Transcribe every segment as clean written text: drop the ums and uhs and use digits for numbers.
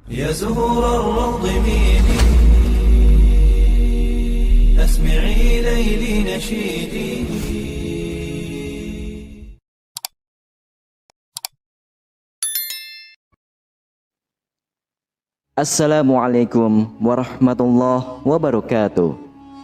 يا زهور الروض ميدي أسمعي ليلي نشيدي. Assalamualaikum warahmatullahi wabarakatuh.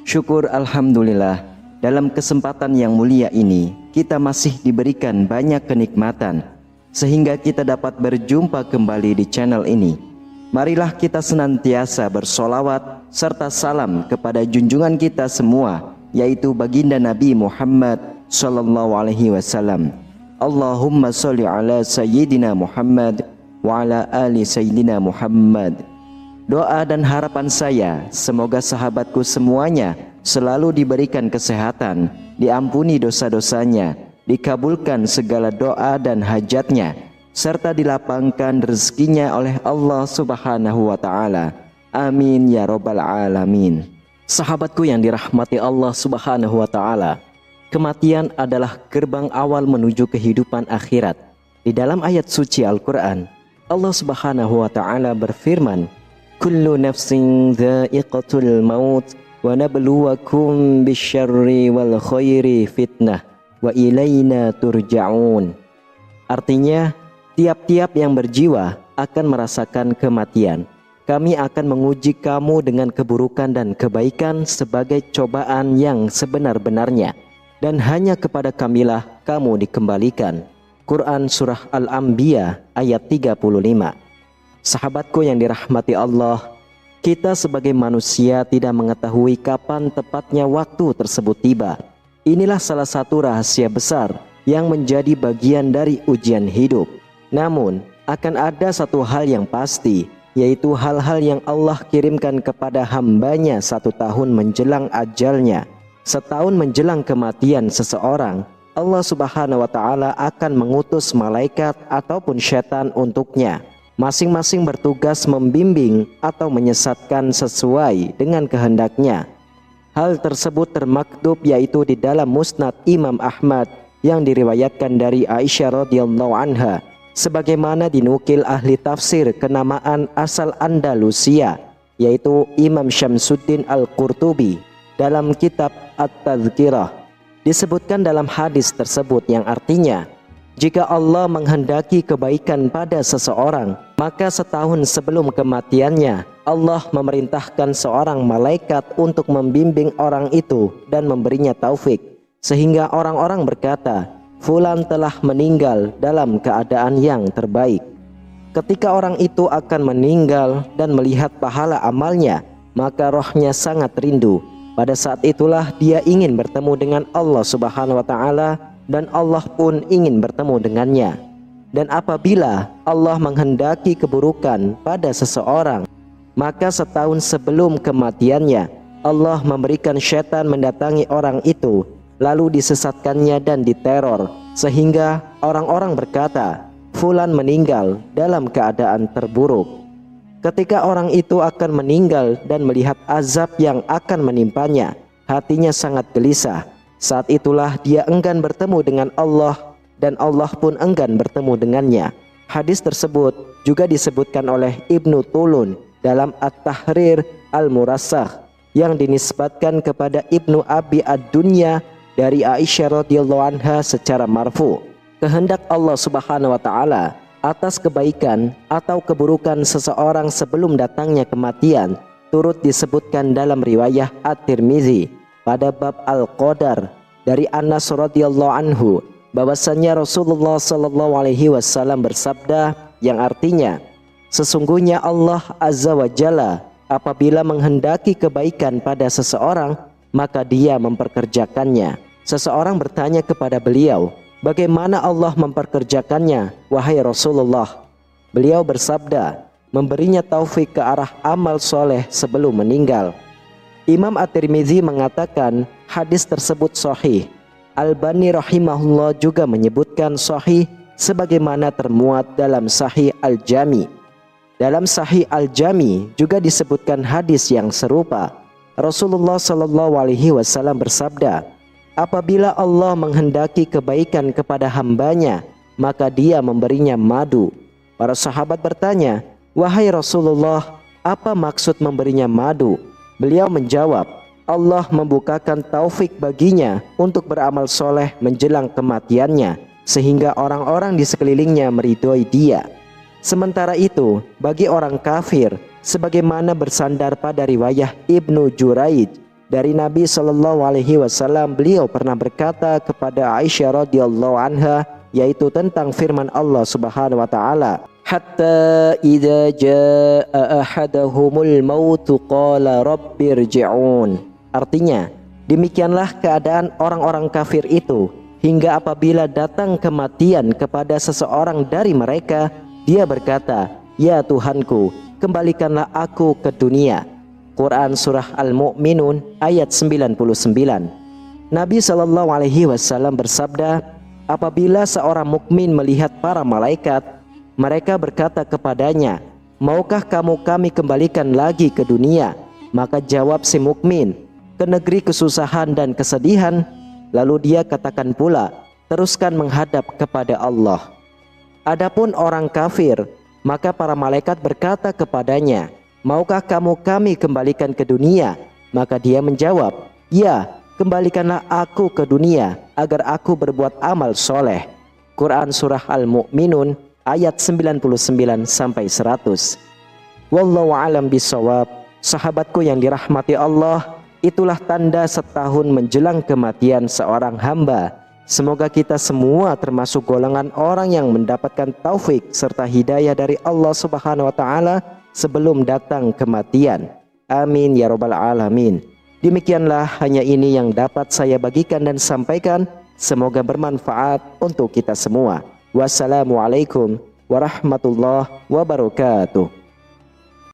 Syukur alhamdulillah, dalam kesempatan yang mulia ini kita masih diberikan banyak kenikmatan sehingga kita dapat berjumpa kembali di channel ini. Marilah kita senantiasa bersolawat serta salam kepada junjungan kita semua, yaitu baginda Nabi Muhammad sallallahu alaihi wasallam. Allahumma sholli ala sayyidina Muhammad wa ala ali sayyidina Muhammad. Doa dan harapan saya, semoga sahabatku semuanya selalu diberikan kesehatan, diampuni dosa-dosanya, dikabulkan segala doa dan hajatnya, serta dilapangkan rezekinya oleh Allah Subhanahu wa Ta'ala. Amin ya Rabbal Alamin. Sahabatku yang dirahmati Allah Subhanahu wa Ta'ala, kematian adalah gerbang awal menuju kehidupan akhirat. Di dalam ayat suci Al-Quran, Allah Subhanahu wa Ta'ala berfirman, kullu nafsin dha'iqatul maut wa nabluwakum bisyarri wal khairi fitnah wa ilaina turja'un. Artinya, tiap-tiap yang berjiwa akan merasakan kematian. Kami akan menguji kamu dengan keburukan dan kebaikan sebagai cobaan yang sebenar-benarnya, dan hanya kepada kamilah kamu dikembalikan. Quran Surah Al-Anbiya ayat 35. Sahabatku yang dirahmati Allah, kita sebagai manusia tidak mengetahui kapan tepatnya waktu tersebut tiba. Inilah salah satu rahasia besar yang menjadi bagian dari ujian hidup. Namun, akan ada satu hal yang pasti, yaitu hal-hal yang Allah kirimkan kepada hambanya 1 tahun menjelang ajalnya. Setahun menjelang kematian seseorang, Allah Subhanahu wa Ta'ala akan mengutus malaikat ataupun syaitan untuknya. Masing-masing bertugas membimbing atau menyesatkan sesuai dengan kehendaknya. Hal tersebut termaktub yaitu di dalam Musnad Imam Ahmad yang diriwayatkan dari Aisyah radhiyallahu anha, sebagaimana dinukil ahli tafsir kenamaan asal Andalusia, yaitu Imam Syamsuddin Al-Qurtubi dalam kitab At-Tadhkirah. Disebutkan dalam hadis tersebut yang artinya, jika Allah menghendaki kebaikan pada seseorang, maka setahun sebelum kematiannya, Allah memerintahkan seorang malaikat untuk membimbing orang itu dan memberinya taufik, sehingga orang-orang berkata, fulan telah meninggal dalam keadaan yang terbaik. Ketika orang itu akan meninggal dan melihat pahala amalnya, maka rohnya sangat rindu. Pada saat itulah dia ingin bertemu dengan Allah Subhanahu wa Ta'ala, dan Allah pun ingin bertemu dengannya. Dan apabila Allah menghendaki keburukan pada seseorang, maka setahun sebelum kematiannya, Allah memberikan syaitan mendatangi orang itu, lalu disesatkannya dan diteror, sehingga orang-orang berkata, fulan meninggal dalam keadaan terburuk. Ketika orang itu akan meninggal dan melihat azab yang akan menimpanya, hatinya sangat gelisah. Saat itulah dia enggan bertemu dengan Allah, dan Allah pun enggan bertemu dengannya. Hadis tersebut juga disebutkan oleh Ibnu Tulun dalam At-Tahrir Al-Murassakh yang dinisbatkan kepada Ibnu Abi Ad-Dunya dari Aisyah radhiyallahu anha secara marfu. Kehendak Allah Subhanahu wa Ta'ala atas kebaikan atau keburukan seseorang sebelum datangnya kematian turut disebutkan dalam riwayah At-Tirmizi pada bab Al-Qadar dari Anas radhiyallahu anhu, bahwasannya Rasulullah sallallahu alaihi wasallam bersabda yang artinya, sesungguhnya Allah Azza wa Jalla apabila menghendaki kebaikan pada seseorang, maka dia memperkerjakannya. Seseorang bertanya kepada beliau, bagaimana Allah memperkerjakannya, wahai Rasulullah? Beliau bersabda, memberinya taufik ke arah amal soleh sebelum meninggal. Imam At-Tirmizi mengatakan hadis tersebut sahih. Albani rahimahullah juga menyebutkan sahih sebagaimana termuat dalam Sahih Al-Jami. Dalam Sahih Al-Jami juga disebutkan hadis yang serupa. Rasulullah sallallahu alaihi wasallam bersabda, apabila Allah menghendaki kebaikan kepada hambanya, maka dia memberinya madu. Para sahabat bertanya, "Wahai Rasulullah, apa maksud memberinya madu?" Beliau menjawab, "Allah membukakan taufik baginya untuk beramal soleh menjelang kematiannya, sehingga orang-orang di sekelilingnya meridhoi dia. Sementara itu, bagi orang kafir, sebagaimana bersandar pada riwayat Ibnu Juraij dari Nabi SAW, beliau pernah berkata kepada Aisyah radhiyallahu anha, yaitu tentang firman Allah Subhanahu wa taala, "Hatta idza jaa ahadahumul mautu qala rabbirji'un." Artinya, demikianlah keadaan orang-orang kafir itu hingga apabila datang kematian kepada seseorang dari mereka, dia berkata, "Ya Tuhanku, kembalikanlah aku ke dunia." Quran Surah Al-Mu'minun ayat 99. Nabi SAW bersabda, apabila seorang mukmin melihat para malaikat, mereka berkata kepadanya, "Maukah kamu kami kembalikan lagi ke dunia?" Maka jawab si mukmin, "Ke negeri kesusahan dan kesedihan." Lalu dia katakan pula, "Teruskan menghadap kepada Allah." Adapun orang kafir, maka para malaikat berkata kepadanya, "Maukah kamu kami kembalikan ke dunia?" Maka dia menjawab, "Ya, kembalikanlah aku ke dunia agar aku berbuat amal soleh." Quran Surah Al-Mu'minun ayat 99-100. Wallahu a'lam bishawab. Sahabatku yang dirahmati Allah, itulah tanda setahun menjelang kematian seorang hamba. Semoga kita semua termasuk golongan orang yang mendapatkan taufik serta hidayah dari Allah Subhanahu wa taala sebelum datang kematian. Amin ya rabbal alamin. Demikianlah, hanya ini yang dapat saya bagikan dan sampaikan. Semoga bermanfaat untuk kita semua. Wassalamualaikum warahmatullahi wabarakatuh.